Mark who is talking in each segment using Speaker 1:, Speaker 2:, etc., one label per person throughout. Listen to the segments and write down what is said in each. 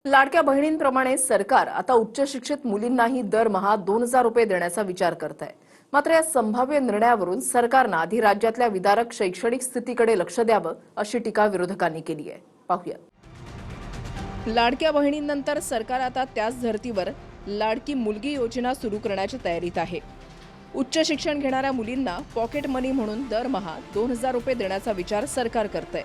Speaker 1: लाडक्या बहिणींप्रमाणे सरकार आता उच्च शिक्षित मुलींनाही दरमहा 2,000 रुपये देण्याचा विचार करत आहे। मात्र या संभाव्य निर्णयावरून सरकारनं आधी राज्यातल्या विदारक शैक्षणिक स्थितीकडे लक्ष द्यावं अशी टीका विरोधकांनी केली आहे। पाहूया। लाडक्या बहिणींनंतर सरकार आता त्याच धर्तीवर लाडकी मुलगी योजना सुरू करण्याच्या तयारीत आहे। उच्च शिक्षण घेणाऱ्या मुलींना पॉकेट मनी म्हणून दरमहा 2,000 रुपये देण्याचा विचार सरकार करतंय।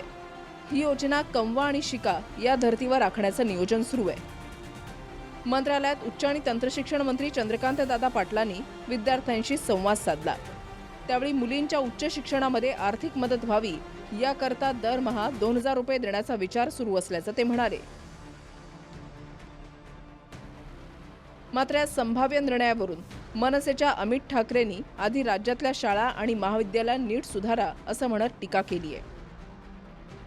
Speaker 1: ही योजना कमवा आणि शिका या धर्तीवर आखण्याचं नियोजन सुरू आहे। मंत्रालयात उच्च आणि तंत्रशिक्षण मंत्री चंद्रकांत दादा पाटलांनी विद्यार्थ्यांशी संवाद साधला। त्यावेळी मुलींच्या उच्च शिक्षणामध्ये आर्थिक मदत व्हावी याकरता दरमहा 2,000 रुपये देण्याचा विचार सुरू असल्याचं ते म्हणाले। मात्र या संभाव्य निर्णयावरून मनसेच्या अमित ठाकरेंनी आधी राज्यातल्या शाळा आणि महाविद्यालय नीट सुधारा असं म्हणत टीका केली आहे।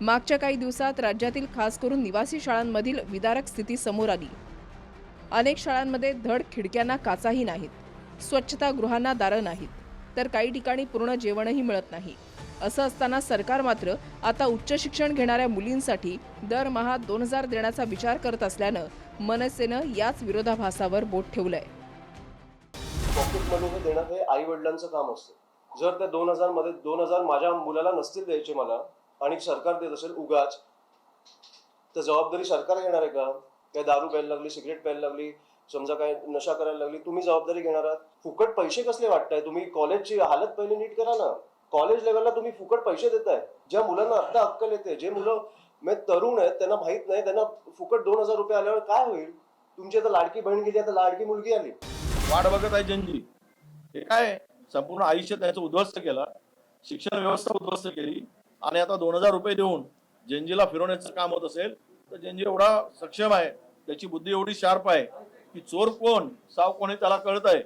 Speaker 1: मागच्या काही दिवसात राज्यातील खास करून निवासी शाळांमधील विदारक स्थिती समोर आली। अनेक शाळांमध्ये धड खिडक्यांना काचाही नाहीत, स्वच्छतागृहांना दारं नाहीत, तर काही ठिकाणी पूर्ण जेवणही मिळत नाही। असं असताना सरकार मात्र आता उच्च शिक्षण घेणाऱ्या मुलींसाठी दरमहा 2,000 देण्याचा विचार करत असल्यानं मनसेनं याच विरोधाभासावर बोट ठेवलंय।
Speaker 2: पॉकेट मनी देणं हे आई वडिलांचं काम असतं। जर त्या 2,000 मध्ये 2,000 माझ्या मुलाला नसतील द्यायचे मला आणि सरकार देत असेल उगाच, तर जबाबदारी सरकार घेणार आहे का? काय दारू प्यायला लागली, सिगरेट प्यायला लागली, समजा काय नशा करायला लागली, तुम्ही जबाबदारी घेणार आहात? फुकट पैसे कसले वाटताय तुम्ही? कॉलेजची हालत पहिले नीट करा ना। कॉलेज लेवलला तुम्ही फुकट पैसे देताय। ज्या मुलांना आता अक्कल येते, जे मुलं तरुण आहेत त्यांना माहित नाही, त्यांना फुकट 2,000 रुपये आल्यावर काय होईल? तुमची आता लाडकी बहीण गेली, आता लाडकी मुलगी आली।
Speaker 3: वाट बघत आहे जनजी। हे काय संपूर्ण आयुष्य त्याचं उद्ध्वस्त केलं, शिक्षण व्यवस्था उद्ध्वस्त केली आणि आता 2,000 रुपये देऊन जनजीला फिरवण्याचं काम होत असेल तर जनजी एवढा सक्षम आहे, त्याची बुद्धी एवढी शार्प आहे की चोर कोण साव कोण हे त्याला कळत आहे।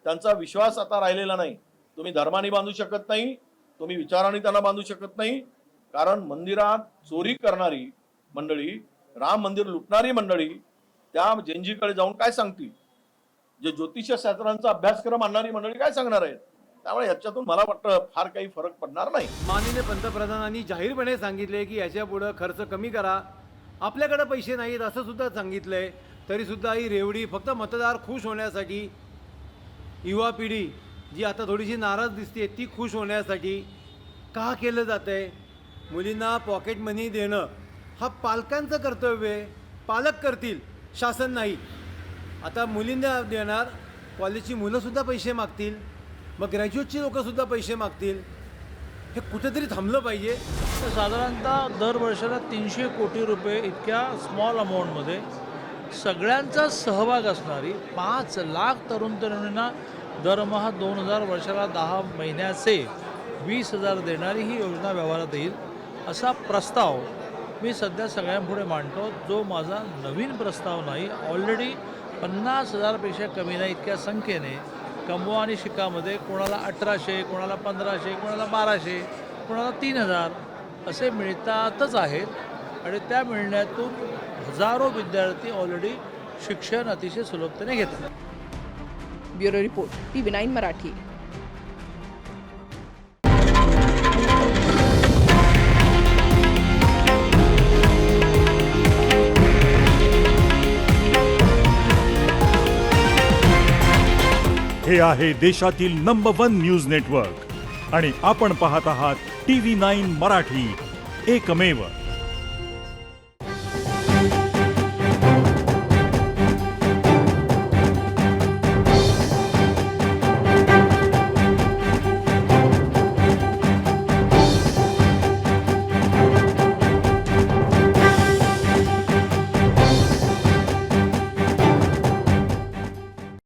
Speaker 3: त्यांचा विश्वास आता राहिलेला नाही। तुम्ही धर्माने बांधू शकत नाही, तुम्ही विचाराने त्यांना बांधू शकत नाही, कारण मंदिरात चोरी करणारी मंडळी, राम मंदिर लुटणारी मंडळी त्या जनजीकडे जाऊन काय सांगतील? जे ज्योतिष शास्त्रांचा अभ्यासक्रम आणणारी मंडळी काय सांगणार आहेत? त्यामुळे याच्यातून मला वाटतं फार काही फरक पडणार नाही।
Speaker 4: माननीय पंतप्रधानांनी जाहीरपणे सांगितले की याच्या पुढे खर्च कमी करा, आपल्याकडे पैसे नाहीत असं सुद्धा सांगितलंय। तरी सुद्धा ही रेवडी फक्त मतदार खुश होण्यासाठी, युवा पिढी जी आता थोडीशी नाराज दिसते ती खुश होण्यासाठी का केलं जातंय? मुलींना पॉकेट मनी देणं हा पालकांचं कर्तव्य आहे, पालक करतील, शासन नाही। आता मुलींना देणार, कॉलेजची मुलंसुद्धा पैसे मागतील, मग ग्रॅज्युएटची लोकंसुद्धा पैसे मागतील। हे कुठेतरी थांबलं पाहिजे।
Speaker 5: तर साधारणतः दरवर्षाला 300 कोटी रुपये इतक्या स्मॉल अमाऊंटमध्ये सगळ्यांचा सहभाग असणारी 5 लाख तरुण तरुणींना दरमहा 2,000 वर्षाला 10 महिन्याचे 20,000 देणारी ही योजना व्यवहारात येईल असा प्रस्ताव मी सध्या सगळ्यांपुढे मांडतो, जो माझा नवीन प्रस्ताव नाही। ऑलरेडी 50,000 पेक्षा कमी नाही इतक्या संख्येने कमवा आणि शिकामध्ये कोणाला 1,800, कोणाला 1,500, कोणाला 1,200, कोणाला 3,000 असे मिळतातच आहेत आणि त्या मिळण्यातून हजारो विद्यार्थी ऑलरेडी शिक्षण अतिशय सुलभतेने घेतात।
Speaker 1: Bureau report, TV9 Marathi.
Speaker 6: हे आहे देशातील नंबर 1 न्यूज नेटवर्क आणि आपण पाहत आहात TV9 मराठी, एकमेव।